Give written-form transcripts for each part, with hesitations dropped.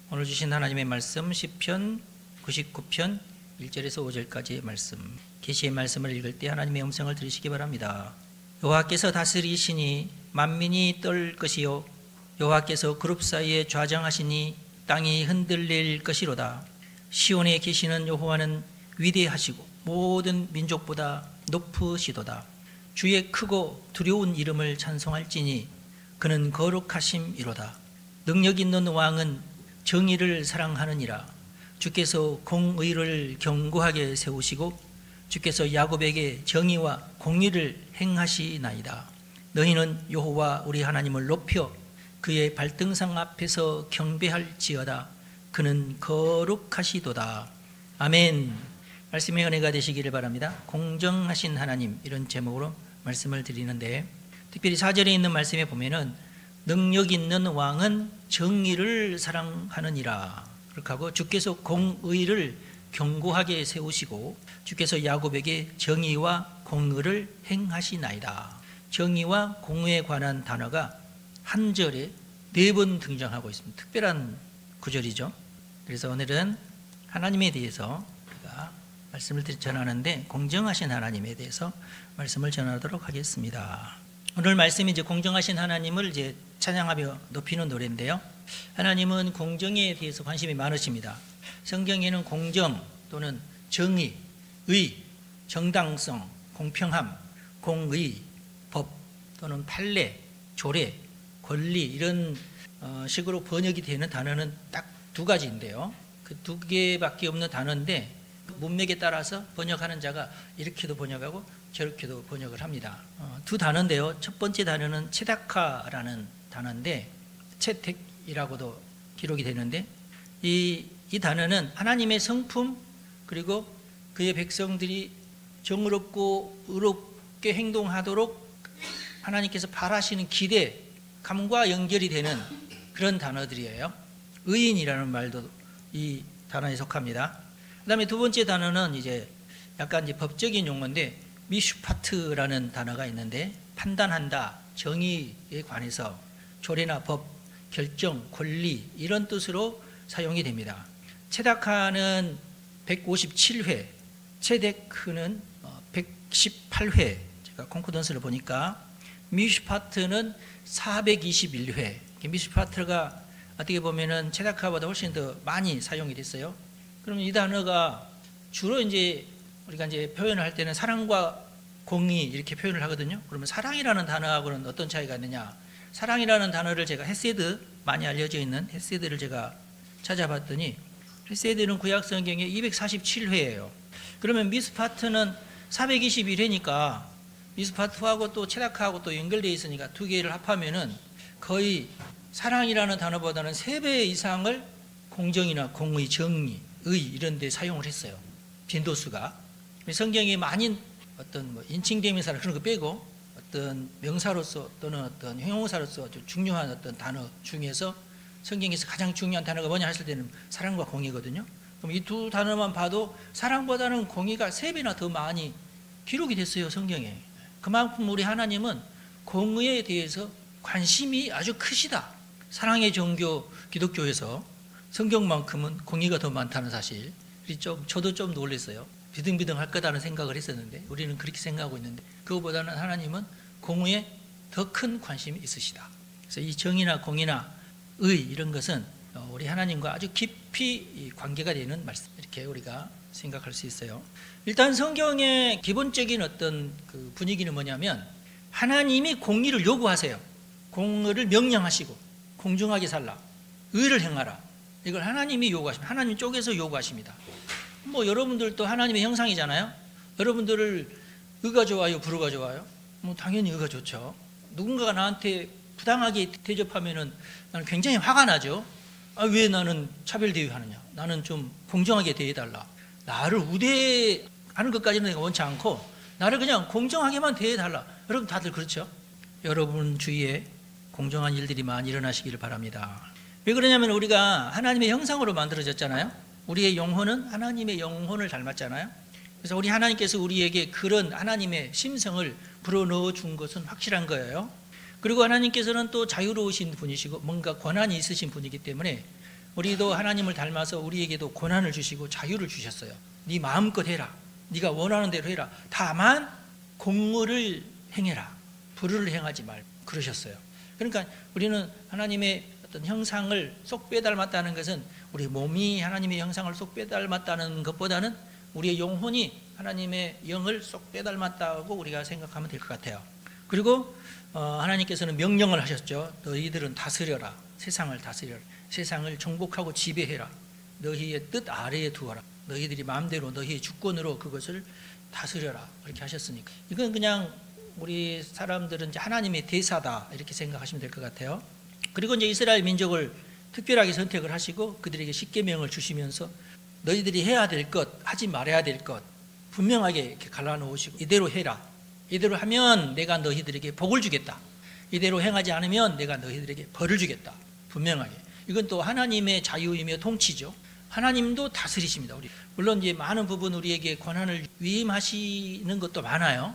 오늘 주신 하나님의 말씀 시편 99편 1절에서 5절까지의 말씀, 계시의 말씀을 읽을 때 하나님의 음성을 들으시기 바랍니다. 여호와께서 다스리시니 만민이 떨 것이요 여호와께서 그룹 사이에 좌정하시니 땅이 흔들릴 것이로다. 시온에 계시는 여호와는 위대하시고 모든 민족보다 높으시도다. 주의 크고 두려운 이름을 찬송할지니 그는 거룩하심이로다. 능력 있는 왕은 정의를 사랑하느니라. 주께서 공의를 견고하게 세우시고 주께서 야곱에게 정의와 공의를 행하시나이다. 너희는 여호와 우리 하나님을 높여 그의 발등상 앞에서 경배할지어다. 그는 거룩하시도다. 아멘. 말씀의 은혜가 되시기를 바랍니다. 공정하신 하나님, 이런 제목으로 말씀을 드리는데, 특별히 4절에 있는 말씀에 보면은 능력 있는 왕은 정의를 사랑하느니라. 그렇게 하고 주께서 공의를 견고하게 세우시고 주께서 야곱에게 정의와 공의를 행하시나이다. 정의와 공의에 관한 단어가 한 절에 4번 등장하고 있습니다. 특별한 구절이죠. 그래서 오늘은 하나님에 대해서 우리가 말씀을 전하는데, 공정하신 하나님에 대해서 말씀을 전하도록 하겠습니다. 오늘 말씀이 이제 공정하신 하나님을 이제 찬양하며 높이는 노래인데요. 하나님은 공정에 대해서 관심이 많으십니다. 성경에는 공정 또는 정의, 의, 정당성, 공평함, 공의, 법 또는 판례, 조례, 권리, 이런 식으로 번역이 되는 단어는 딱 2가지인데요. 그 2개밖에 없는 단어인데 문맥에 따라서 번역하는 자가 이렇게도 번역하고 저렇게도 번역을 합니다. 2 단어인데요. 첫 번째 단어는 체다카라는 단어인데, 채택이라고도 기록이 되는데, 이 단어는 하나님의 성품, 그리고 그의 백성들이 정의롭고 의롭게 행동하도록 하나님께서 바라시는 기대감과 연결이 되는 그런 단어들이에요. 의인이라는 말도 이 단어에 속합니다. 그 다음에 2번째 단어는 이제 약간 이제 법적인 용어인데, 미슈파트라는 단어가 있는데, 판단한다, 정의에 관해서 조례나 법, 결정, 권리, 이런 뜻으로 사용이 됩니다. 체다카는 157회, 체데크는 118회, 제가 콩코던스를 보니까 미슈파트는 421회. 미슈파트가 어떻게 보면은 체다카보다 훨씬 더 많이 사용이 됐어요. 그러면 이 단어가 주로 이제 우리가 이제 표현을 할 때는 사랑과 공의 이렇게 표현을 하거든요. 그러면 사랑이라는 단어하고는 어떤 차이가 있느냐? 사랑이라는 단어를 제가 헤세드, 많이 알려져 있는 헤세드를 제가 찾아봤더니 헤세드는 구약 성경에 247회예요. 그러면 미스파트는 421회니까 미스파트하고 또 체다카하고 또 연결되어 있으니까 2개를 합하면은 거의 사랑이라는 단어보다는 3배 이상을 공정이나 공의, 정의, 의 이런 데 사용을 했어요. 빈도수가. 성경이 많이 어떤 뭐 인칭대명사나 그런 거 빼고 어떤 명사로서 또는 어떤 형용사로서 아주 중요한 어떤 단어 중에서 성경에서 가장 중요한 단어가 뭐냐 했을 때는 사랑과 공의거든요. 그럼 이 2 단어만 봐도 사랑보다는 공의가 3배나 더 많이 기록이 됐어요, 성경에. 그만큼 우리 하나님은 공의에 대해서 관심이 아주 크시다. 사랑의 종교 기독교에서 성경만큼은 공의가 더 많다는 사실, 저도 좀 놀랐어요. 비등비등 할 거다는 생각을 했었는데, 우리는 그렇게 생각하고 있는데, 그거보다는 하나님은 공의에 더 큰 관심이 있으시다. 그래서 이 정의나 공의나 의, 이런 것은 우리 하나님과 아주 깊이 관계가 되는 말씀, 이렇게 우리가 생각할 수 있어요. 일단 성경의 기본적인 어떤 그 분위기는 뭐냐면, 하나님이 공의를 요구하세요. 공의를 명령하시고 공정하게 살라, 의를 행하라, 이걸 하나님이 요구하십니다. 하나님 쪽에서 요구하십니다. 뭐 여러분들도 하나님의 형상이잖아요. 여러분들을 의가 좋아요, 불의가 좋아요? 뭐 당연히 의가 좋죠. 누군가가 나한테 부당하게 대접하면은 나는 굉장히 화가 나죠. 왜 나는 차별 대우하느냐? 나는 좀 공정하게 대해달라. 나를 우대하는 것까지는 내가 원치 않고 나를 그냥 공정하게만 대해달라. 여러분 다들 그렇죠? 여러분 주위에 공정한 일들이 많이 일어나시기를 바랍니다. 왜 그러냐면 우리가 하나님의 형상으로 만들어졌잖아요. 우리의 영혼은 하나님의 영혼을 닮았잖아요. 그래서 우리 하나님께서 우리에게 그런 하나님의 심성을 불어넣어 준 것은 확실한 거예요. 그리고 하나님께서는 또 자유로우신 분이시고 뭔가 권한이 있으신 분이기 때문에 우리도 하나님을 닮아서 우리에게도 고난을 주시고 자유를 주셨어요. 네 마음껏 해라. 네가 원하는 대로 해라. 다만 공의를 행해라. 불의를 행하지 말고 그러셨어요. 그러니까 우리는 하나님의 어떤 형상을 쏙 빼닮았다는 것은 우리 몸이 하나님의 형상을 쏙 빼닮았다는 것보다는 우리의 영혼이 하나님의 영을 쏙 빼닮았다고 우리가 생각하면 될 것 같아요. 그리고 하나님께서는 명령을 하셨죠. 너희들은 다스려라. 세상을 다스려라. 세상을 정복하고 지배해라. 너희의 뜻 아래에 두어라. 너희들이 마음대로 너희의 주권으로 그것을 다스려라. 그렇게 하셨으니까 이건 그냥 우리 사람들은 이제 하나님의 대사다 이렇게 생각하시면 될 것 같아요. 그리고 이제 이스라엘 민족을 특별하게 선택을 하시고 그들에게 십계명을 주시면서 너희들이 해야 될 것, 하지 말아야 될 것 분명하게 이렇게 갈라놓으시고 이대로 해라. 이대로 하면 내가 너희들에게 복을 주겠다. 이대로 행하지 않으면 내가 너희들에게 벌을 주겠다. 분명하게. 이건 또 하나님의 자유이며 통치죠. 하나님도 다스리십니다. 우리 물론 이제 많은 부분 우리에게 권한을 위임하시는 것도 많아요.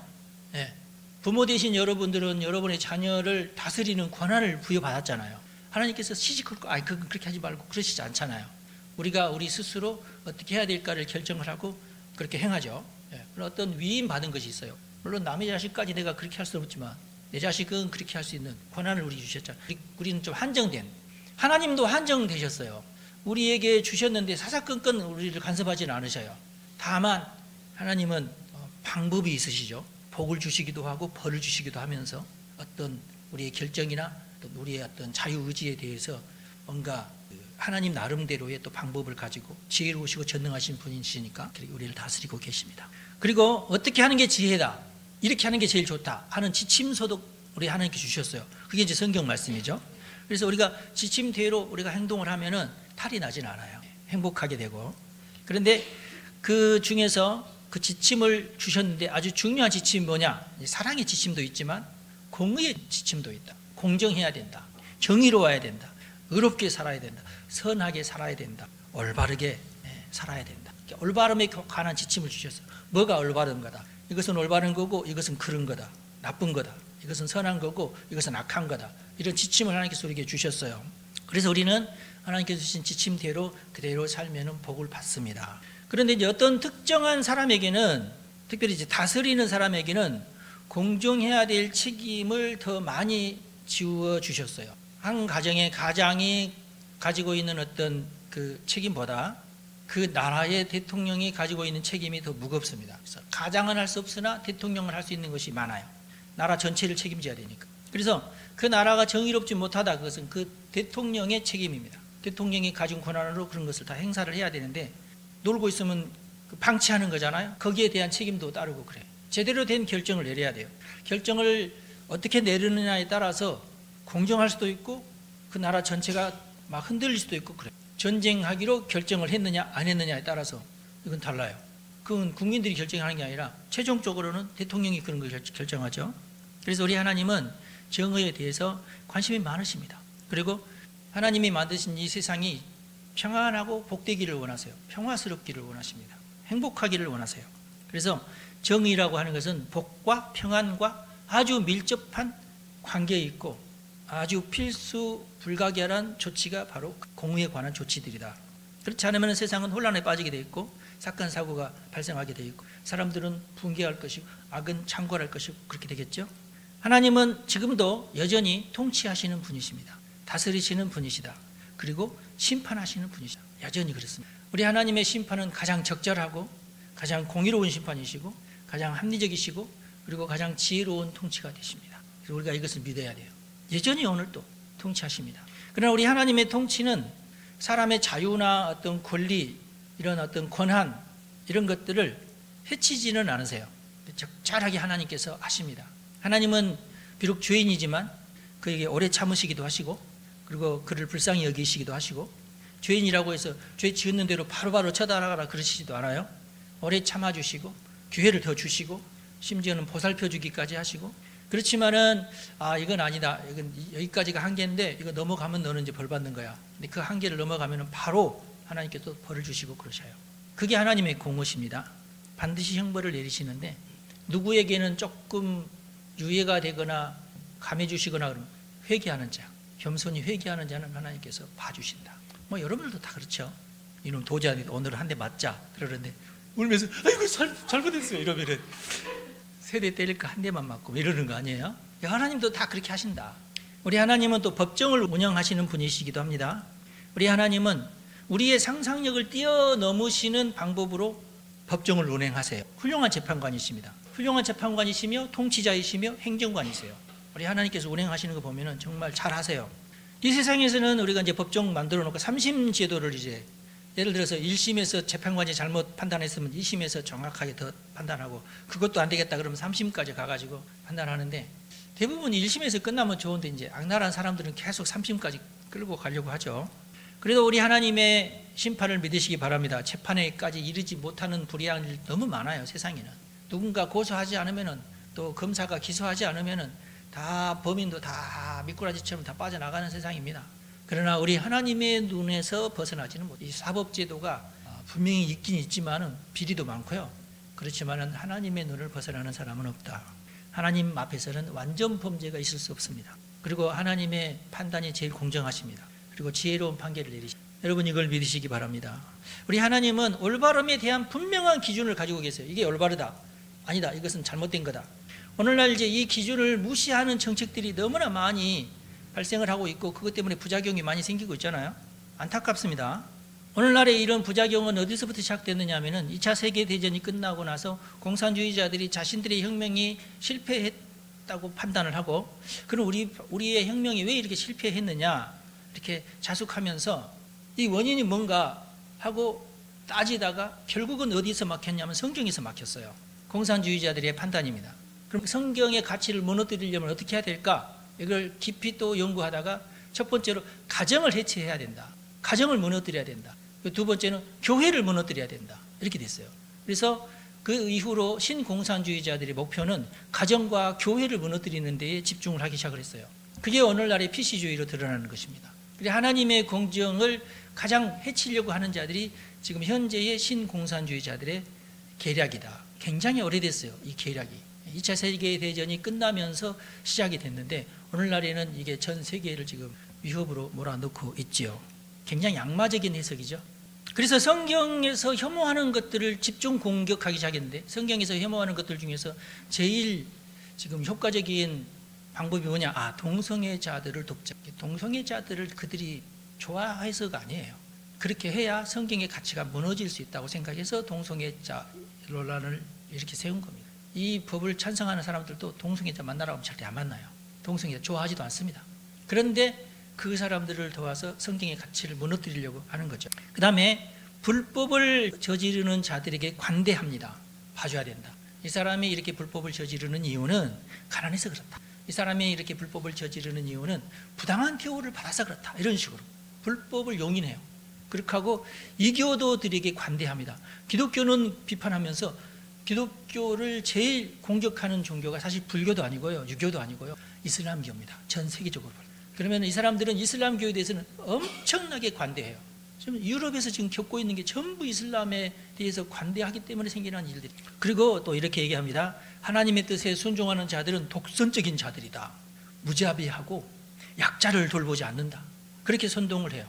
네. 부모 되신 여러분들은 여러분의 자녀를 다스리는 권한을 부여받았잖아요. 하나님께서 시집을 그렇게 하지 말고 그러시지 않잖아요. 우리가 우리 스스로 어떻게 해야 될까를 결정을 하고 그렇게 행하죠. 네. 어떤 위임 받은 것이 있어요. 물론 남의 자식까지 내가 그렇게 할 수는 없지만 내 자식은 그렇게 할 수 있는 권한을 우리 주셨잖아요. 우리는 좀 한정된, 하나님도 한정되셨어요. 우리에게 주셨는데 사사건건 우리를 간섭하지는 않으셔요. 다만 하나님은 방법이 있으시죠. 복을 주시기도 하고 벌을 주시기도 하면서 어떤 우리의 결정이나 우리의 어떤 자유의지에 대해서 뭔가 하나님 나름대로의 또 방법을 가지고 지혜로우시고 전능하신 분이시니까 우리를 다스리고 계십니다. 그리고 어떻게 하는 게 지혜다, 이렇게 하는 게 제일 좋다 하는 지침서도 우리 하나님께 주셨어요. 그게 이제 성경 말씀이죠. 그래서 우리가 지침대로 우리가 행동을 하면은 탈이 나진 않아요. 행복하게 되고. 그런데 그 중에서 그 지침을 주셨는데 아주 중요한 지침이 뭐냐? 사랑의 지침도 있지만 공의의 지침도 있다. 공정해야 된다. 정의로워야 된다. 의롭게 살아야 된다. 선하게 살아야 된다. 올바르게 살아야 된다. 올바름에 관한 지침을 주셨어요. 뭐가 올바른 거다. 이것은 올바른 거고 이것은 그른 거다. 나쁜 거다. 이것은 선한 거고 이것은 악한 거다. 이런 지침을 하나님께서 우리에게 주셨어요. 그래서 우리는 하나님께서 주신 지침대로 그대로 살면 복을 받습니다. 그런데 이제 어떤 특정한 사람에게는, 특별히 이제 다스리는 사람에게는 공정해야 될 책임을 더 많이 지워 주셨어요. 한 가정의 가장이 가지고 있는 어떤 그 책임보다 그 나라의 대통령이 가지고 있는 책임이 더 무겁습니다. 그래서 가장은 할 수 없으나 대통령은 할 수 있는 것이 많아요. 나라 전체를 책임져야 되니까. 그래서 그 나라가 정의롭지 못하다, 그것은 그 대통령의 책임입니다. 대통령이 가진 권한으로 그런 것을 다 행사를 해야 되는데 놀고 있으면 방치하는 거잖아요. 거기에 대한 책임도 따르고 그래요. 제대로 된 결정을 내려야 돼요. 결정을 어떻게 내리느냐에 따라서 공정할 수도 있고 그 나라 전체가 막 흔들릴 수도 있고 그래요. 전쟁하기로 결정을 했느냐 안 했느냐에 따라서 이건 달라요. 그건 국민들이 결정하는 게 아니라 최종적으로는 대통령이 그런 걸 결정하죠. 그래서 우리 하나님은 정의에 대해서 관심이 많으십니다. 그리고 하나님이 만드신 이 세상이 평안하고 복되기를 원하세요. 평화스럽기를 원하십니다. 행복하기를 원하세요. 그래서 정의라고 하는 것은 복과 평안과 아주 밀접한 관계에 있고 아주 필수 불가결한 조치가 바로 공의에 관한 조치들이다. 그렇지 않으면 세상은 혼란에 빠지게 돼 있고 사건 사고가 발생하게 돼 있고 사람들은 붕괴할 것이고 악은 창궐할 것이고 그렇게 되겠죠. 하나님은 지금도 여전히 통치하시는 분이십니다. 다스리시는 분이시다. 그리고 심판하시는 분이시다. 여전히 그렇습니다. 우리 하나님의 심판은 가장 적절하고 가장 공의로운 심판이시고 가장 합리적이시고 그리고 가장 지혜로운 통치가 되십니다. 그리고 우리가 이것을 믿어야 돼요. 여전히 오늘도 통치하십니다. 그러나 우리 하나님의 통치는 사람의 자유나 어떤 권리, 이런 어떤 권한, 이런 것들을 해치지는 않으세요. 적절하게 하나님께서 하십니다. 하나님은 비록 죄인이지만 그에게 오래 참으시기도 하시고 그리고 그를 불쌍히 여기시기도 하시고 죄인이라고 해서 죄 지었는 대로 바로바로 쳐다나가라 그러시지도 않아요. 오래 참아주시고 기회를 더 주시고 심지어는 보살펴 주기까지 하시고 그렇지만은 이건 아니다. 이건 여기까지가 한계인데 이거 넘어가면 너는 이제 벌 받는 거야. 근데 그 한계를 넘어가면은 바로 하나님께서 벌을 주시고 그러셔요. 그게 하나님의 공의십니다. 반드시 형벌을 내리시는데 누구에게는 조금 유예가 되거나 감해 주시거나 그러면 회개하는 자, 겸손히 회개하는 자는 하나님께서 봐주신다. 뭐 여러분들도 다 그렇죠. 이놈 도저히 오늘 한 대 맞자 그러는데 울면서 아이고 잘못했어요 이러면은 세대 때릴까 한 대만 맞고 이러는 거 아니에요? 하나님도 다 그렇게 하신다. 우리 하나님은 또 법정을 운영하시는 분이시기도 합니다. 우리 하나님은 우리의 상상력을 뛰어넘으시는 방법으로 법정을 운행하세요. 훌륭한 재판관이십니다. 훌륭한 재판관이시며 통치자이시며 행정관이세요. 우리 하나님께서 운행하시는 거 보면은 정말 잘하세요. 이 세상에서는 우리가 이제 법정 만들어 놓고 3심 제도를 이제 예를 들어서 1심에서 재판관이 잘못 판단했으면 2심에서 정확하게 더 판단하고 그것도 안 되겠다 그러면 3심까지 가가지고 판단하는데 대부분 1심에서 끝나면 좋은데 이제 악랄한 사람들은 계속 3심까지 끌고 가려고 하죠. 그래도 우리 하나님의 심판을 믿으시기 바랍니다. 재판에까지 이르지 못하는 불의한 일 너무 많아요. 세상에는 누군가 고소하지 않으면은 또 검사가 기소하지 않으면은 다 범인도 다 미꾸라지처럼 다 빠져나가는 세상입니다. 그러나 우리 하나님의 눈에서 벗어나지는 못. 이 사법제도가 분명히 있긴 있지만은 비리도 많고요. 그렇지만은 하나님의 눈을 벗어나는 사람은 없다. 하나님 앞에서는 완전 범죄가 있을 수 없습니다. 그리고 하나님의 판단이 제일 공정하십니다. 그리고 지혜로운 판결을 내리십니다. 여러분 이걸 믿으시기 바랍니다. 우리 하나님은 올바름에 대한 분명한 기준을 가지고 계세요. 이게 올바르다. 아니다. 이것은 잘못된 거다. 오늘날 이제 이 기준을 무시하는 정책들이 너무나 많이 발생을 하고 있고 그것 때문에 부작용이 많이 생기고 있잖아요. 안타깝습니다. 오늘날의 이런 부작용은 어디서부터 시작됐느냐 하면은 2차 세계대전이 끝나고 나서 공산주의자들이 자신들의 혁명이 실패했다고 판단을 하고 그럼 우리의 혁명이 왜 이렇게 실패했느냐 이렇게 자숙하면서 이 원인이 뭔가 하고 따지다가 결국은 어디서 막혔냐면 성경에서 막혔어요. 공산주의자들의 판단입니다. 그럼 성경의 가치를 무너뜨리려면 어떻게 해야 될까? 이걸 깊이 또 연구하다가 첫 번째로 가정을 해체해야 된다. 가정을 무너뜨려야 된다. 두 번째는 교회를 무너뜨려야 된다. 이렇게 됐어요. 그래서 그 이후로 신공산주의자들의 목표는 가정과 교회를 무너뜨리는 데에 집중을 하기 시작을 했어요. 그게 오늘날의 PC주의로 드러나는 것입니다. 하나님의 공정을 가장 해치려고 하는 자들이 지금 현재의 신공산주의자들의 계략이다. 굉장히 오래됐어요. 이 계략이. 2차 세계대전이 끝나면서 시작이 됐는데 오늘날에는 이게 전 세계를 지금 위협으로 몰아넣고 있지요. 굉장히 악마적인 해석이죠. 그래서 성경에서 혐오하는 것들을 집중 공격하기 시작했는데 성경에서 혐오하는 것들 중에서 제일 지금 효과적인 방법이 뭐냐? 동성애자들을 돕자. 동성애자들을 그들이 좋아해서가 아니에요. 그렇게 해야 성경의 가치가 무너질 수 있다고 생각해서 동성애자 논란을 이렇게 세운 겁니다. 이 법을 찬성하는 사람들도 동성애자 만나라고 하면 절대 안 만나요. 동성애자 좋아하지도 않습니다. 그런데 그 사람들을 도와서 성경의 가치를 무너뜨리려고 하는 거죠. 그 다음에 불법을 저지르는 자들에게 관대합니다. 봐줘야 된다. 이 사람이 이렇게 불법을 저지르는 이유는 가난해서 그렇다. 이 사람이 이렇게 불법을 저지르는 이유는 부당한 대우를 받아서 그렇다. 이런 식으로 불법을 용인해요. 그렇게 하고 이교도들에게 관대합니다. 기독교는 비판하면서 기독교를 제일 공격하는 종교가 사실 불교도 아니고요, 유교도 아니고요, 이슬람교입니다. 전 세계적으로. 그러면 이 사람들은 이슬람교에 대해서는 엄청나게 관대해요. 지금 유럽에서 지금 겪고 있는 게 전부 이슬람에 대해서 관대하기 때문에 생기는 일들이. 그리고 또 이렇게 얘기합니다. 하나님의 뜻에 순종하는 자들은 독선적인 자들이다. 무자비하고 약자를 돌보지 않는다. 그렇게 선동을 해요.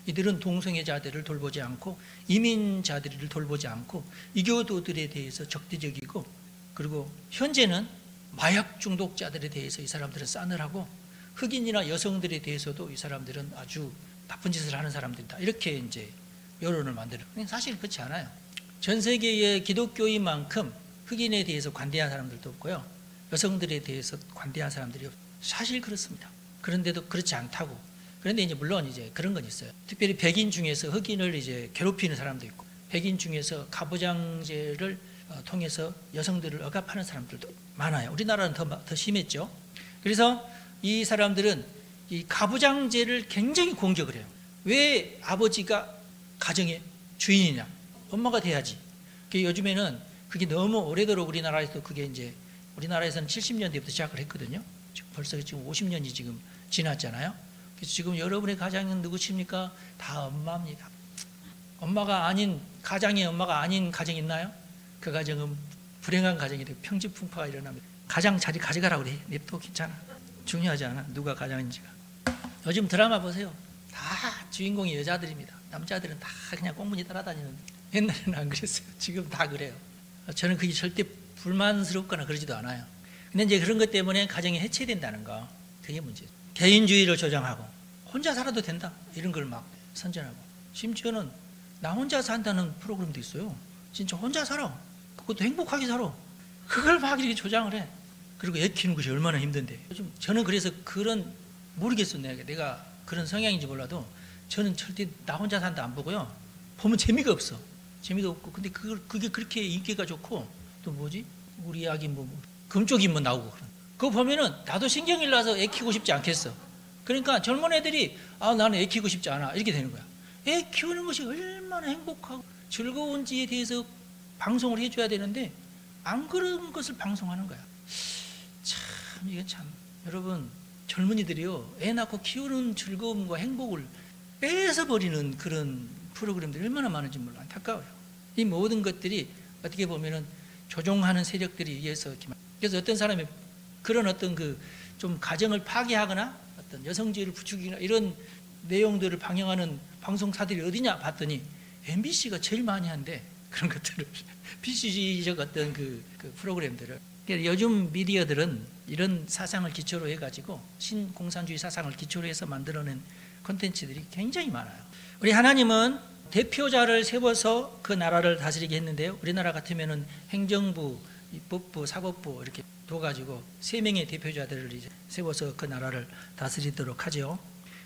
이들은 동성애자들을 돌보지 않고 이민자들을 돌보지 않고 이교도들에 대해서 적대적이고 그리고 현재는 마약 중독자들에 대해서 이 사람들은 싸늘하고 흑인이나 여성들에 대해서도 이 사람들은 아주 나쁜 짓을 하는 사람들이다. 이렇게 이제 여론을 만들어요. 사실 그렇지 않아요. 전 세계의 기독교인만큼 흑인에 대해서 관대한 사람들도 없고요. 여성들에 대해서 관대한 사람들이 없어요. 사실 그렇습니다. 그런데도 그렇지 않다고. 그런데 이제 물론 이제 그런 건 있어요. 특별히 백인 중에서 흑인을 이제 괴롭히는 사람도 있고, 백인 중에서 가부장제를 통해서 여성들을 억압하는 사람들도 많아요. 우리나라는 더 심했죠. 그래서 이 사람들은 이 가부장제를 굉장히 공격을 해요. 왜 아버지가 가정의 주인이냐? 엄마가 돼야지. 요즘에는 그게 너무 오래도록 우리나라에서 그게 이제 우리나라에서는 70년대부터 시작을 했거든요. 벌써 지금 50년이 지금 지났잖아요. 그래서 지금 여러분의 가장은 누구십니까? 다 엄마입니다. 엄마가 아닌 가장의 엄마가 아닌 가정이 있나요? 그 가정은 불행한 가정이 되고 평지풍파가 일어납니다. 가장 자리 가져가라고 그래. 냅둬 괜찮아. 중요하지 않아. 누가 가장인지가. 요즘 드라마 보세요. 다 주인공이 여자들입니다. 남자들은 다 그냥 꽁무니 따라다니는. 옛날에는 안 그랬어요. 지금 다 그래요. 저는 그게 절대 불만스럽거나 그러지도 않아요. 근데 이제 그런 것 때문에 가정이 해체된다는 거, 그게 문제죠. 개인주의를 조장하고 혼자 살아도 된다 이런 걸 막 선전하고, 심지어는 나 혼자 산다는 프로그램도 있어요. 진짜 혼자 살아, 그것도 행복하게 살아, 그걸 막 이렇게 조장을 해. 그리고 애 키우는 것이 얼마나 힘든데. 요즘 저는 그래서 그런, 모르겠어, 내가 그런 성향인지 몰라도 저는 절대 나 혼자 산다 안 보고요, 보면 재미가 없어. 재미도 없고. 근데 그게 그렇게 인기가 좋고, 또 뭐지, 우리 이야기 뭐 금쪽이 뭐 나오고 그런, 그거 보면은 나도 신경이 나서 애 키우고 싶지 않겠어. 그러니까 젊은 애들이 나는 애 키우고 싶지 않아 이렇게 되는 거야. 애 키우는 것이 얼마나 행복하고 즐거운지에 대해서 방송을 해줘야 되는데 안 그런 것을 방송하는 거야. 참, 이게 참, 여러분, 젊은이들이요, 애 낳고 키우는 즐거움과 행복을 뺏어버리는 그런 프로그램들이 얼마나 많은지 몰라. 안타까워요. 이 모든 것들이 어떻게 보면은 조종하는 세력들이 위해서 이렇게. 그래서 어떤 사람이 그런 어떤 좀 가정을 파괴하거나 어떤 여성주의를 부추기거나 이런 내용들을 방영하는 방송사들이 어디냐 봤더니 MBC가 제일 많이 한대, 그런 것들을. PC적 어떤 그 프로그램들을. 요즘 미디어들은 이런 사상을 기초로 해가지고 신공산주의 사상을 기초로 해서 만들어낸 콘텐츠들이 굉장히 많아요. 우리 하나님은 대표자를 세워서 그 나라를 다스리게 했는데요, 우리나라 같으면은 행정부, 입법부, 사법부 이렇게 둬가지고 3명의 대표자들을 이제 세워서 그 나라를 다스리도록 하죠.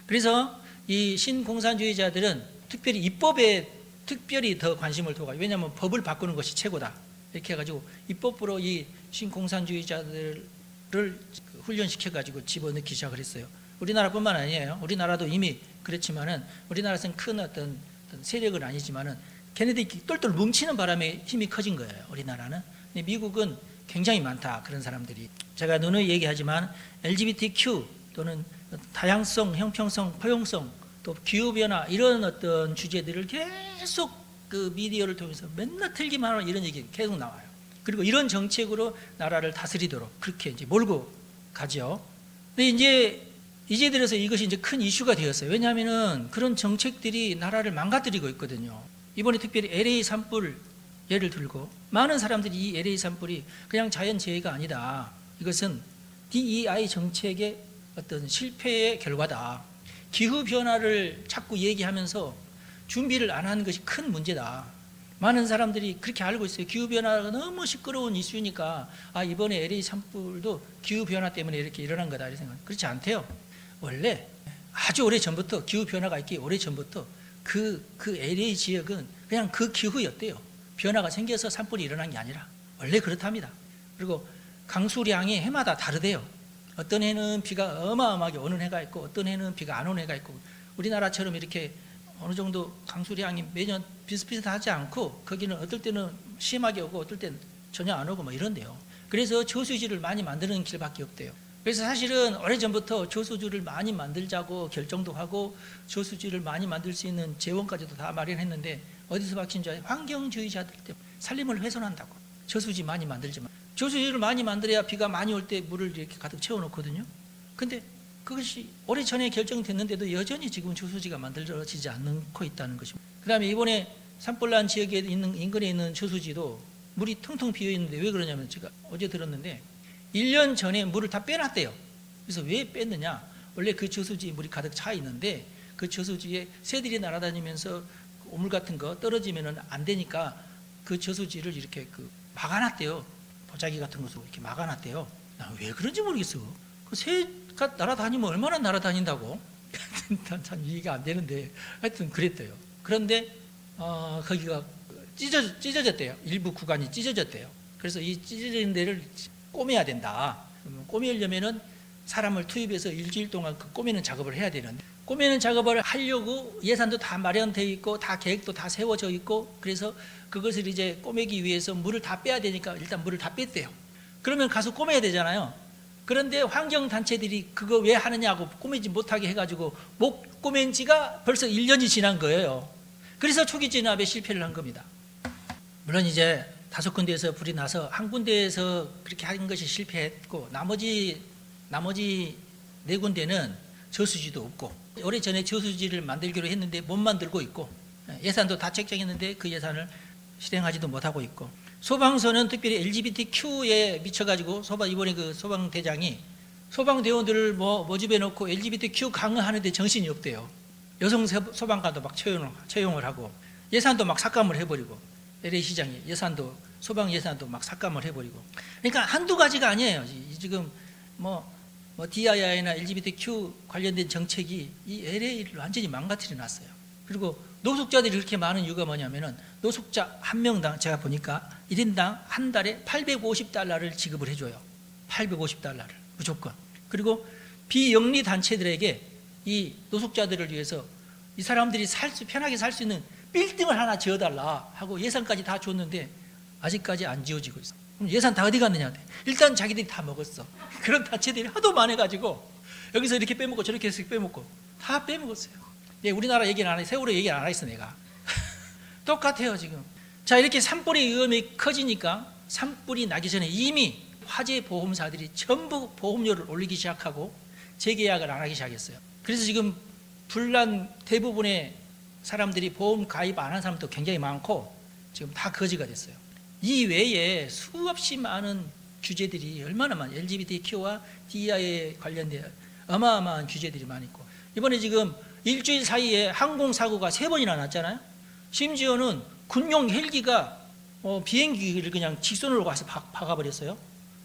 그래서 이 신공산주의자들은 특별히 입법에 특별히 더 관심을 둬가지고, 왜냐하면 법을 바꾸는 것이 최고다 이렇게 해가지고 입법부로 이 신공산주의자들을 훈련시켜가지고 집어넣기 시작을 했어요. 우리나라뿐만 아니에요. 우리나라도 이미 그렇지만은, 우리나라에서는 큰 어떤 세력은 아니지만은 걔네들이 똘똘 뭉치는 바람에 힘이 커진 거예요, 우리나라는. 근데 미국은 굉장히 많다, 그런 사람들이. 제가 누누이 얘기하지만 LGBTQ 또는 다양성, 형평성, 포용성, 또 기후변화 이런 어떤 주제들을 계속 그 미디어를 통해서 맨날 틀기만 하는 이런 얘기 계속 나와요. 그리고 이런 정책으로 나라를 다스리도록 그렇게 이제 몰고 가죠. 근데 이제 들어서 이것이 이제 큰 이슈가 되었어요. 왜냐하면은 그런 정책들이 나라를 망가뜨리고 있거든요. 이번에 특별히 LA 산불 예를 들고, 많은 사람들이 이 LA 산불이 그냥 자연재해가 아니다, 이것은 DEI 정책의 어떤 실패의 결과다, 기후변화를 자꾸 얘기하면서 준비를 안 하는 것이 큰 문제다, 많은 사람들이 그렇게 알고 있어요. 기후변화가 너무 시끄러운 이슈니까 이번에 LA 산불도 기후변화 때문에 이렇게 일어난 거다 이렇게 생각해요. 그렇지 않대요. 원래 아주 오래전부터 기후변화가 있기 오래전부터 그 LA 지역은 그냥 그 기후였대요. 변화가 생겨서 산불이 일어난 게 아니라 원래 그렇답니다. 그리고 강수량이 해마다 다르대요. 어떤 해는 비가 어마어마하게 오는 해가 있고 어떤 해는 비가 안 오는 해가 있고, 우리나라처럼 이렇게 어느 정도 강수량이 매년 비슷비슷하지 않고 거기는 어떨 때는 심하게 오고 어떨 때는 전혀 안 오고 뭐 이런데요. 그래서 저수지를 많이 만드는 길밖에 없대요. 그래서 사실은 오래전부터 저수지를 많이 만들자고 결정도 하고 저수지를 많이 만들 수 있는 재원까지도 다 마련했는데 어디서 박힌 줄 알아요? 환경주의자들 때문에 산림을 훼손한다고 저수지 많이 만들지만, 저수지를 많이 만들어야 비가 많이 올 때 물을 이렇게 가득 채워놓거든요. 근데 그것이 오래전에 결정됐는데도 여전히 지금 저수지가 만들어지지 않고 있다는 것입니다. 그 다음에 이번에 산불난 지역에 있는 인근에 있는 저수지도 물이 텅텅 비어 있는데 왜 그러냐면, 제가 어제 들었는데 1년 전에 물을 다 빼놨대요. 그래서 왜 뺐느냐, 원래 그 저수지에 물이 가득 차 있는데 그 저수지에 새들이 날아다니면서 오물 같은 거 떨어지면 안 되니까 그 저수지를 이렇게 막아놨대요. 보자기 같은 것으로 이렇게 막아놨대요. 왜 그런지 모르겠어. 그 새가 날아다니면 얼마나 날아다닌다고? 참 이해가 안 되는데 하여튼 그랬대요. 그런데 거기가 찢어졌대요. 일부 구간이 찢어졌대요. 그래서 이 찢어진 데를 꼬매야 된다. 꼬매려면은 사람을 투입해서 일주일 동안 그 꼬매는 작업을 해야 되는데, 꼬매는 작업을 하려고 예산도 다 마련되어 있고 다 계획도 다 세워져 있고, 그래서 그것을 이제 꼬매기 위해서 물을 다 빼야 되니까 일단 물을 다 뺐대요. 그러면 가서 꼬매야 되잖아요. 그런데 환경단체들이 그거 왜 하느냐고 꼬매지 못하게 해가지고 못 꼬맨 지가 벌써 1년이 지난 거예요. 그래서 초기 진압에 실패를 한 겁니다. 물론 이제 5군데에서 불이 나서 한 군데에서 그렇게 한 것이 실패했고, 나머지 4군데는 저수지도 없고 오래전에 저수지를 만들기로 했는데 못 만들고 있고, 예산도 다 책정했는데 그 예산을 실행하지도 못하고 있고, 소방서는 특별히 LGBTQ에 미쳐가지고 이번에 그 소방대장이 소방대원들을 모집해 놓고 LGBTQ 강화하는데 정신이 없대요. 여성 소방관도 막 채용을 하고, 예산도 막 삭감을 해버리고, LA시장이 소방 예산도 막 삭감을 해버리고. 그러니까 한두 가지가 아니에요. 지금 DII나 LGBTQ 관련된 정책이 이 LA를 완전히 망가뜨려 놨어요. 그리고 노숙자들이 그렇게 많은 이유가 뭐냐면은, 노숙자 한 명당 제가 보니까 1인당 한 달에 $850를 지급을 해줘요. $850를 무조건. 그리고 비영리 단체들에게 이 노숙자들을 위해서 이 사람들이 편하게 살 수 있는 빌딩을 하나 지어달라 하고 예산까지 다 줬는데 아직까지 안 지어지고 있어. 그럼 예산 다 어디 갔느냐? 일단 자기들이 다 먹었어. 그런 단체들이 하도 많아가지고 여기서 이렇게 빼먹고 저렇게 해서 빼먹고 다 빼먹었어요. 우리나라 얘기는 안 해. 세월호 얘기 안 하겠어 내가. 똑같아요 지금. 자, 이렇게 산불의 위험이 커지니까 산불이 나기 전에 이미 화재 보험사들이 전부 보험료를 올리기 시작하고 재계약을 안 하기 시작했어요. 그래서 지금 불난 대부분의 사람들이 보험 가입 안 한 사람도 굉장히 많고 지금 다 거지가 됐어요. 이 외에 수없이 많은 규제들이 얼마나 많아요. LGBTQ와 DEI에 관련된 어마어마한 규제들이 많이 있고, 이번에 지금 일주일 사이에 항공사고가 3번이나 났잖아요. 심지어는 군용 헬기가 비행기를 그냥 직선으로 가서 박아버렸어요.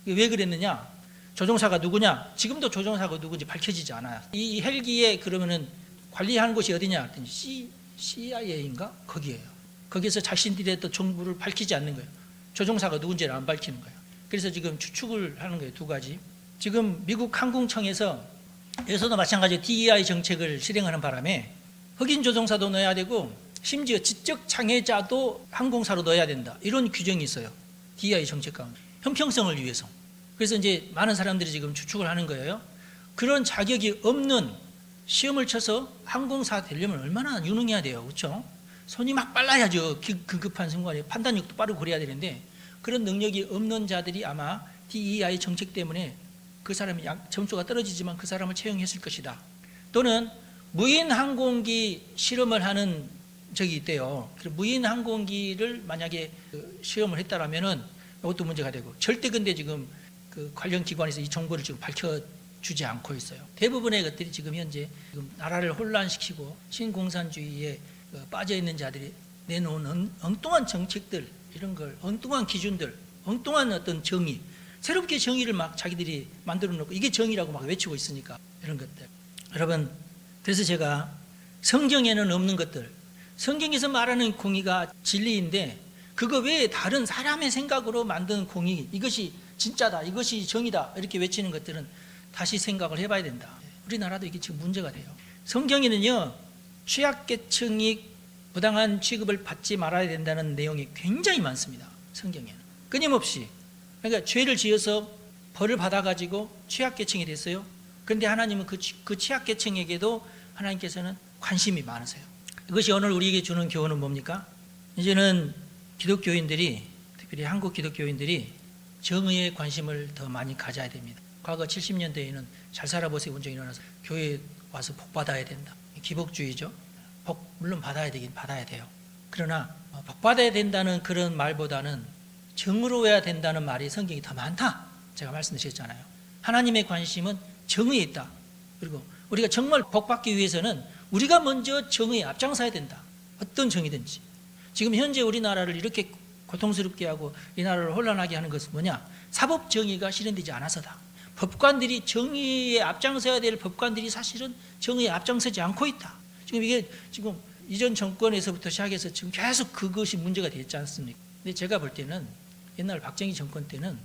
왜 그랬느냐? 조종사가 누구냐? 지금도 조종사가 누군지 밝혀지지 않아요. 이 헬기에 그러면은 관리하는 곳이 어디냐? 했더니 CIA인가? 거기에요. 거기에서 자신들의 어떤 정보를 밝히지 않는 거예요. 조종사가 누군지를 안 밝히는 거예요. 그래서 지금 추측을 하는 거예요. 2가지. 지금 미국 항공청에서 여기서도 마찬가지로 DEI 정책을 실행하는 바람에 흑인 조종사도 넣어야 되고 심지어 지적 장애자도 항공사로 넣어야 된다. 이런 규정이 있어요. DEI 정책 가운데. 형평성을 위해서. 그래서 이제 많은 사람들이 지금 추측을 하는 거예요. 그런 자격이 없는 시험을 쳐서 항공사 되려면 얼마나 유능해야 돼요. 그렇죠? 손이 막 빨라야죠. 급한 순간에 판단력도 빠르고 그래야 되는데 그런 능력이 없는 자들이 아마 DEI 정책 때문에 그 사람이 점수가 떨어지지만 그 사람을 채용했을 것이다. 또는 무인 항공기 실험을 하는 적이 있대요. 무인 항공기를 만약에 시험을 했다라면은 이것도 문제가 되고, 절대 근데 지금 그 관련 기관에서 이 정보를 지금 밝혀주지 않고 있어요. 대부분의 것들이 지금 현재 나라를 혼란시키고 신공산주의에 빠져 있는 자들이 내놓은 엉뚱한 정책들, 이런 걸 엉뚱한 기준들, 엉뚱한 어떤 정의, 새롭게 정의를 막 자기들이 만들어 놓고 이게 정의라고 막 외치고 있으니까 이런 것들. 여러분, 그래서 제가 성경에는 없는 것들, 성경에서 말하는 공의가 진리인데 그거 외에 다른 사람의 생각으로 만든 공의, 이것이 진짜다, 이것이 정의다 이렇게 외치는 것들은 다시 생각을 해봐야 된다. 우리나라도 이게 지금 문제가 돼요. 성경에는요, 취약계층이 부당한 취급을 받지 말아야 된다는 내용이 굉장히 많습니다. 성경에는 끊임없이. 그러니까 죄를 지어서 벌을 받아가지고 취약계층이 됐어요. 그런데 하나님은 그 취약계층에게도 하나님께서는 관심이 많으세요. 이것이 오늘 우리에게 주는 교훈은 뭡니까? 이제는 기독교인들이, 특별히 한국 기독교인들이 정의에 관심을 더 많이 가져야 됩니다. 과거 70년대에는 잘 살아보세요 운동이 일어나서 교회에 와서 복 받아야 된다. 기복주의죠. 복 물론 받아야 되긴 받아야 돼요. 그러나 복 받아야 된다는 그런 말보다는 정의로워야 된다는 말이 성경이 더 많다. 제가 말씀드렸잖아요. 하나님의 관심은 정의에 있다. 그리고 우리가 정말 복 받기 위해서는 우리가 먼저 정의에 앞장서야 된다. 어떤 정의든지. 지금 현재 우리나라를 이렇게 고통스럽게 하고 이 나라를 혼란하게 하는 것은 뭐냐? 사법 정의가 실현되지 않아서다. 법관들이 정의에 앞장서야 될 법관들이 사실은 정의에 앞장서지 않고 있다. 지금 이게 지금 이전 정권에서부터 시작해서 지금 계속 그것이 문제가 됐지 않습니까? 근데 제가 볼 때는 옛날 박정희 정권 때는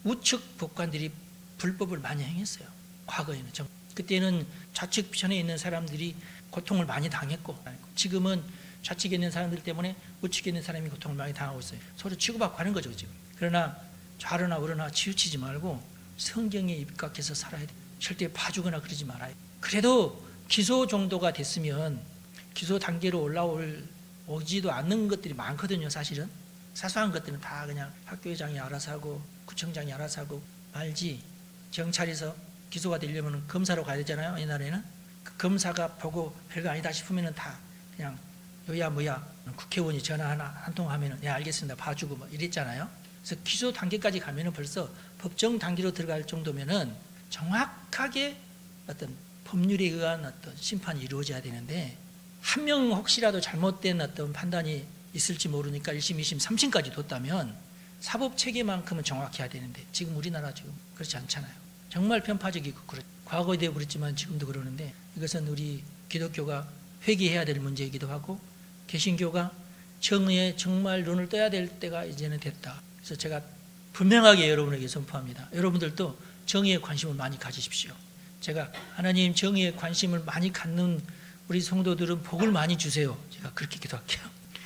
우측 법관들이 불법을 많이 행했어요. 과거에는. 그때는 좌측 편에 있는 사람들이 고통을 많이 당했고, 지금은 좌측에 있는 사람들 때문에 우측에 있는 사람이 고통을 많이 당하고 있어요. 서로 치고받고 하는 거죠 지금. 그러나 좌로나 우로나 치우치지 말고 성경에 입각해서 살아야 돼. 절대 봐주거나 그러지 말아요. 그래도 기소 정도가 됐으면 기소 단계로 오지도 않는 것들이 많거든요. 사실은 사소한 것들은 다 그냥 학교장이 알아서 하고 구청장이 알아서 하고 말지, 경찰에서 기소가 되려면 검사로 가야 되잖아요. 옛날에는 검사가 보고 별거 아니다 싶으면은 다 그냥 여야 뭐야 국회의원이 전화 한 통 하면은 네 알겠습니다 봐주고 뭐 이랬잖아요. 그래서 기소 단계까지 가면은 벌써 법정 단계로 들어갈 정도면은 정확하게 어떤 법률에 의한 어떤 심판이 이루어져야 되는데 한 명 혹시라도 잘못된 어떤 판단이 있을지 모르니까 1심, 2심, 3심까지 뒀다면 사법 체계만큼은 정확해야 되는데 지금 우리나라 지금 그렇지 않잖아요. 정말 편파적이고 과거에도 그랬지만 지금도 그러는데 이것은 우리 기독교가 회개해야 될 문제이기도 하고 개신교가 정의에 정말 눈을 떠야 될 때가 이제는 됐다. 그래서 제가 분명하게 여러분에게 선포합니다. 여러분들도 정의에 관심을 많이 가지십시오. 제가 하나님 정의에 관심을 많이 갖는 우리 성도들은 복을 많이 주세요. 제가 그렇게 기도할게요.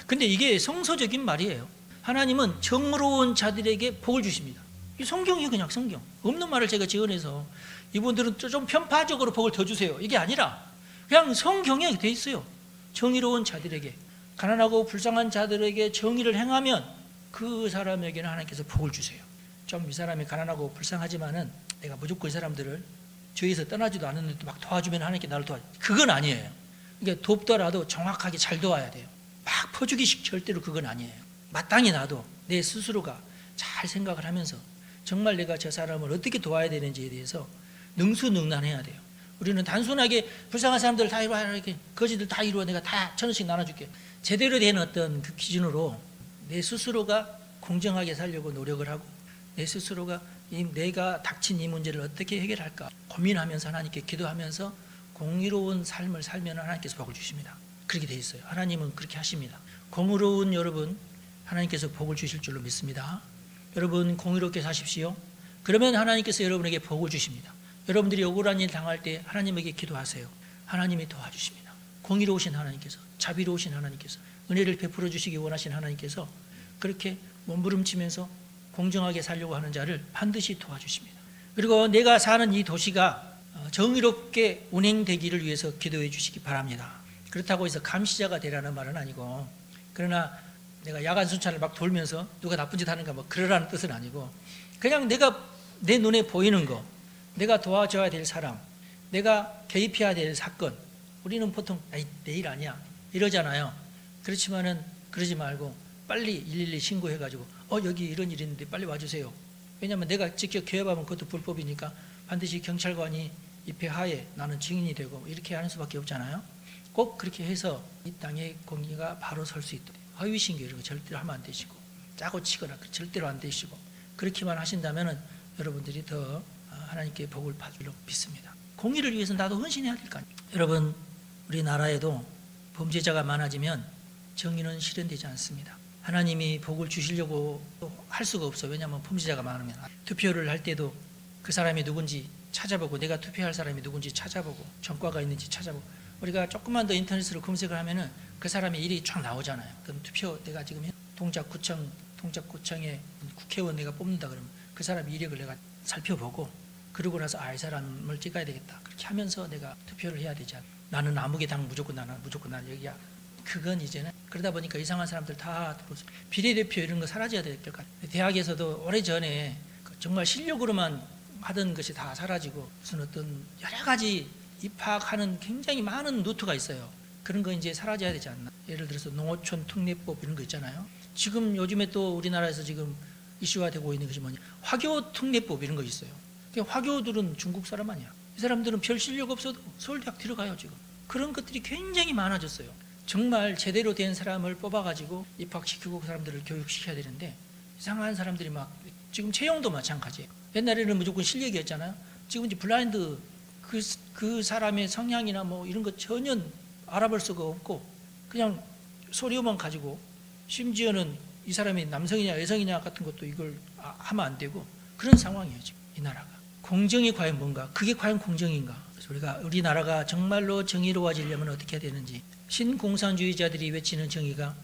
근데 이게 성서적인 말이에요. 하나님은 정의로운 자들에게 복을 주십니다. 이 성경이에요. 그냥 성경. 없는 말을 제가 지어내서 이분들은 좀 편파적으로 복을 더 주세요. 이게 아니라 그냥 성경에 돼 있어요. 정의로운 자들에게, 가난하고 불쌍한 자들에게 정의를 행하면 그 사람에게는 하나님께서 복을 주세요. 좀 이 사람이 가난하고 불쌍하지만은 내가 무조건 이 사람들을 주위에서 떠나지도 않았는데 막 도와주면 하나님께 나를 도와줘. 그건 아니에요. 그러니까 돕더라도 정확하게 잘 도와야 돼요. 막 퍼주기식 절대로 그건 아니에요. 마땅히 나도 내 스스로가 잘 생각을 하면서 정말 내가 저 사람을 어떻게 도와야 되는지에 대해서 능수능란해야 돼요. 우리는 단순하게 불쌍한 사람들 다 이루어, 이렇게 거지들 다 이루어, 내가 다 1,000원씩 나눠줄게. 제대로 된 어떤 그 기준으로 내 스스로가 공정하게 살려고 노력을 하고 내 스스로가 내가 닥친 이 문제를 어떻게 해결할까 고민하면서 하나님께 기도하면서 공의로운 삶을 살면 하나님께서 복을 주십니다. 그렇게 돼 있어요. 하나님은 그렇게 하십니다. 공의로운 여러분 하나님께서 복을 주실 줄로 믿습니다. 여러분 공의롭게 사십시오. 그러면 하나님께서 여러분에게 복을 주십니다. 여러분들이 억울한 일 당할 때 하나님에게 기도하세요. 하나님이 도와주십니다. 공의로우신 하나님께서, 자비로우신 하나님께서, 은혜를 베풀어 주시기 원하신 하나님께서 그렇게 몸부림치면서 공정하게 살려고 하는 자를 반드시 도와주십니다. 그리고 내가 사는 이 도시가 정의롭게 운행되기를 위해서 기도해 주시기 바랍니다. 그렇다고 해서 감시자가 되라는 말은 아니고, 그러나 내가 야간 순찰을 막 돌면서 누가 나쁜 짓 하는가 뭐 그러라는 뜻은 아니고, 그냥 내가 내 눈에 보이는 거, 내가 도와줘야 될 사람, 내가 개입해야 될 사건, 우리는 보통 내일 아니야 이러잖아요. 그렇지만은 그러지 말고 빨리 112 신고해가지고 여기 이런 일이 있는데 빨리 와주세요. 왜냐하면 내가 직접 개입하면 그것도 불법이니까 반드시 경찰관이 입회하에 나는 증인이 되고 이렇게 하는 수밖에 없잖아요. 꼭 그렇게 해서 이 땅의 공의가 바로 설 수 있도록 허위신고 이런 거 절대로 하면 안 되시고, 짜고 치거나 절대로 안 되시고, 그렇게만 하신다면 여러분들이 더 하나님께 복을 받으려 믿습니다. 공의를 위해서 나도 헌신해야 될 거 아니에요. 여러분, 우리나라에도 범죄자가 많아지면 정의는 실현되지 않습니다. 하나님이 복을 주시려고 할 수가 없어. 왜냐하면 범죄자가 많으면. 투표를 할 때도 그 사람이 누군지 찾아보고, 내가 투표할 사람이 누군지 찾아보고, 전과가 있는지 찾아보고, 우리가 조금만 더 인터넷으로 검색을 하면은 그 사람의 일이 쫙 나오잖아요. 그럼 투표, 내가 지금 동작구청의 국회의원 내가 뽑는다 그러면 그 사람 이력을 내가 살펴보고, 그러고 나서 이 사람을 찍어야 되겠다. 그렇게 하면서 내가 투표를 해야 되지 않나. 나는 아무개 당 무조건 나는 여기야. 그건 이제는 그러다 보니까 이상한 사람들 다 들어오죠. 비례대표 이런 거 사라져야 될 것 같아요. 대학에서도 오래전에 정말 실력으로만 하던 것이 다 사라지고 무슨 어떤 여러 가지 입학하는 굉장히 많은 루트가 있어요. 그런 거 이제 사라져야 되지 않나. 예를 들어서 농어촌 특례법 이런 거 있잖아요. 지금 요즘에 또 우리나라에서 지금 이슈가 되고 있는 것이 뭐냐, 화교 특례법 이런 거 있어요. 화교들은 중국 사람 아니야. 이 사람들은 별 실력 없어도 서울대학 들어가요. 지금 그런 것들이 굉장히 많아졌어요. 정말 제대로 된 사람을 뽑아가지고 입학시키고 그 사람들을 교육시켜야 되는데 이상한 사람들이 막, 지금 채용도 마찬가지예요. 옛날에는 무조건 실력이었잖아요. 지금 이제 블라인드 그 사람의 성향이나 뭐 이런 거 전혀 알아볼 수가 없고 그냥 소리만 가지고, 심지어는 이 사람이 남성이냐 여성이냐 같은 것도 이걸 하면 안 되고 그런 상황이에요. 지금 이 나라가. 공정이 과연 뭔가, 그게 과연 공정인가. 그래서 우리나라가 정말로 정의로워지려면 어떻게 해야 되는지, 신공산주의자들이 외치는 정의가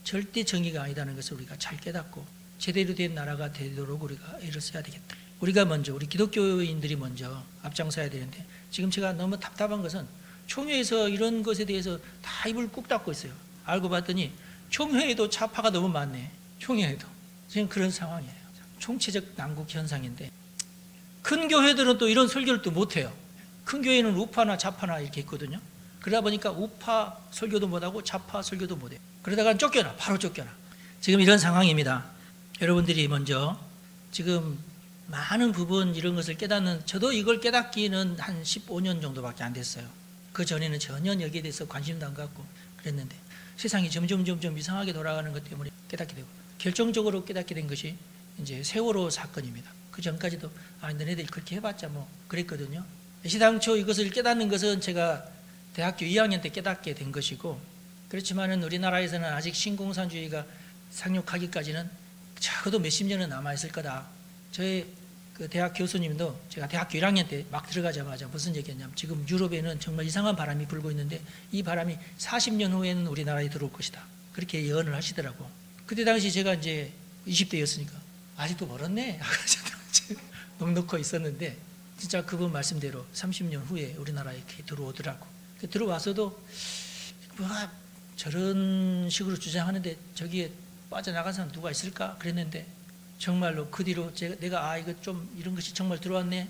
절대 정의가 아니다는 것을 우리가 잘 깨닫고 제대로 된 나라가 되도록 우리가 애를 써야 되겠다. 우리가 먼저, 우리 기독교인들이 먼저 앞장서야 되는데, 지금 제가 너무 답답한 것은 총회에서 이런 것에 대해서 다 입을 꾹 닫고 있어요. 알고 봤더니 총회에도 좌파가 너무 많네. 총회에도 지금 그런 상황이에요. 총체적 난국 현상인데, 큰 교회들은 또 이런 설교를 또 못해요. 큰 교회는 우파나 좌파나 이렇게 있거든요. 그러다 보니까 우파 설교도 못하고 좌파 설교도 못해요. 그러다가 쫓겨나, 바로 쫓겨나. 지금 이런 상황입니다. 여러분들이 먼저 지금 많은 부분 이런 것을 깨닫는, 저도 이걸 깨닫기는 한 15년 정도밖에 안 됐어요. 그 전에는 전혀 여기에 대해서 관심도 안 갖고 그랬는데 세상이 점점 이상하게 돌아가는 것 때문에 깨닫게 되고, 결정적으로 깨닫게 된 것이 이제 세월호 사건입니다. 그 전까지도 너네들 그렇게 해봤자 뭐 그랬거든요. 시당초 이것을 깨닫는 것은 제가 대학교 2학년 때 깨닫게 된 것이고, 그렇지만은 우리나라에서는 아직 신공산주의가 상륙하기까지는 적어도 몇십 년은 남아있을 거다. 저희 그 대학 교수님도 제가 대학교 1학년 때 막 들어가자마자 무슨 얘기했냐면, 지금 유럽에는 정말 이상한 바람이 불고 있는데 이 바람이 40년 후에는 우리나라에 들어올 것이다. 그렇게 예언을 하시더라고. 그때 당시 제가 이제 20대였으니까 아직도 멀었네. 넉넉히 있었는데 진짜 그분 말씀대로 30년 후에 우리나라에 이렇게 들어오더라고. 들어와서도 저런 식으로 주장하는데 저기에 빠져나간 사람 누가 있을까 그랬는데, 정말로 그 뒤로 내가 이거 좀 이런 것이 정말 들어왔네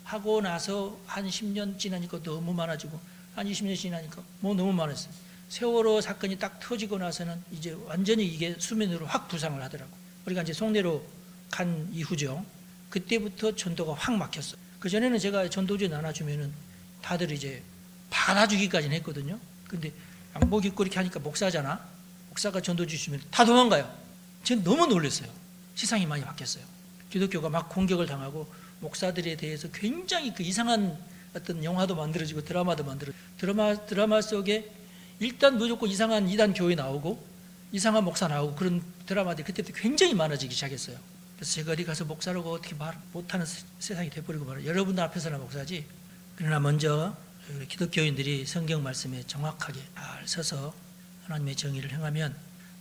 하고 나서 한 10년 지나니까 너무 많아지고, 한 20년 지나니까 뭐 너무 많았어요. 세월호 사건이 딱 터지고 나서는 이제 완전히 이게 수면으로 확 부상을 하더라고. 우리가 이제 송내로 간 이후죠. 그때부터 전도가 확 막혔어. 그 전에는 제가 전도지 나눠주면은 다들 이제 받아주기까지는 했거든요. 근데 양복 입고 이렇게 하니까 목사잖아. 목사가 전도지 주면 다 도망가요. 저는 너무 놀랐어요. 세상이 많이 바뀌었어요. 기독교가 막 공격을 당하고 목사들에 대해서 굉장히 그 이상한 어떤 영화도 만들어지고 드라마도 만들어지고, 드라마 속에 일단 무조건 이상한 이단 교회 나오고 이상한 목사 나오고 그런 드라마들이 그때부터 굉장히 많아지기 시작했어요. 그래서 제가 어디 가서 목사라고 어떻게 말 못하는 세상이 돼버리고 말아요. 여러분들 앞에서나 목사지. 그러나 먼저 기독교인들이 성경 말씀에 정확하게 잘 서서 하나님의 정의를 행하면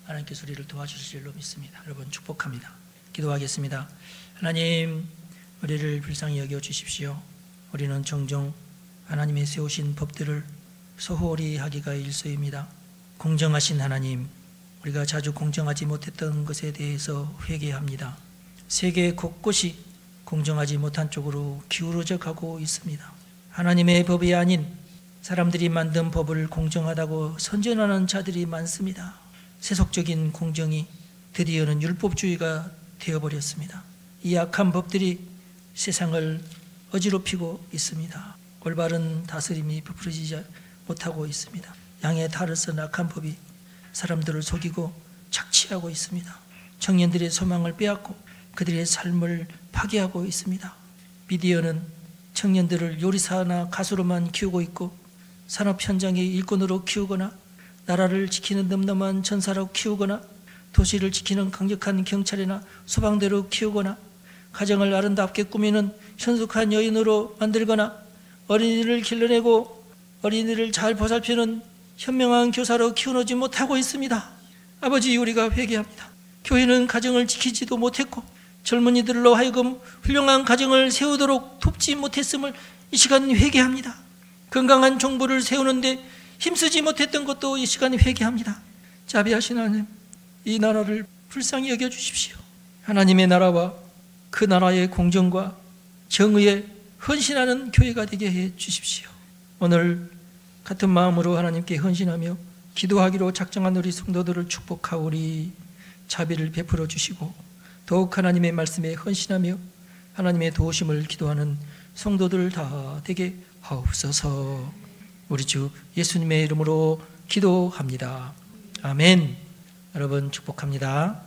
하나님께서 우리를 도와주실 줄로 믿습니다. 여러분 축복합니다. 기도하겠습니다. 하나님, 우리를 불쌍히 여겨 주십시오. 우리는 종종 하나님의 세우신 법들을 소홀히 하기가 일쑤입니다. 공정하신 하나님, 우리가 자주 공정하지 못했던 것에 대해서 회개합니다. 세계 곳곳이 공정하지 못한 쪽으로 기울어져 가고 있습니다. 하나님의 법이 아닌 사람들이 만든 법을 공정하다고 선전하는 자들이 많습니다. 세속적인 공정이 드디어는 율법주의가 되어버렸습니다. 이 악한 법들이 세상을 어지럽히고 있습니다. 올바른 다스림이 베풀어지지 못하고 있습니다. 양의 탈을 쓴 악한 법이 사람들을 속이고 착취하고 있습니다. 청년들의 소망을 빼앗고 그들의 삶을 파괴하고 있습니다. 미디어는 청년들을 요리사나 가수로만 키우고 있고, 산업 현장의 일꾼으로 키우거나 나라를 지키는 늠름한 전사로 키우거나 도시를 지키는 강력한 경찰이나 소방대로 키우거나 가정을 아름답게 꾸미는 현숙한 여인으로 만들거나 어린이를 길러내고 어린이를 잘 보살피는 현명한 교사로 키워놓지 못하고 있습니다. 아버지, 우리가 회개합니다. 교회는 가정을 지키지도 못했고 젊은이들로 하여금 훌륭한 가정을 세우도록 돕지 못했음을 이 시간 회개합니다. 건강한 정부를 세우는데 힘쓰지 못했던 것도 이 시간 회개합니다. 자비하신 하나님, 이 나라를 불쌍히 여겨주십시오. 하나님의 나라와 그 나라의 공정과 정의에 헌신하는 교회가 되게 해 주십시오. 오늘 같은 마음으로 하나님께 헌신하며 기도하기로 작정한 우리 성도들을 축복하오니 자비를 베풀어 주시고, 더욱 하나님의 말씀에 헌신하며 하나님의 도우심을 기도하는 성도들 다 되게 하옵소서. 우리 주 예수님의 이름으로 기도합니다. 아멘. 여러분 축복합니다.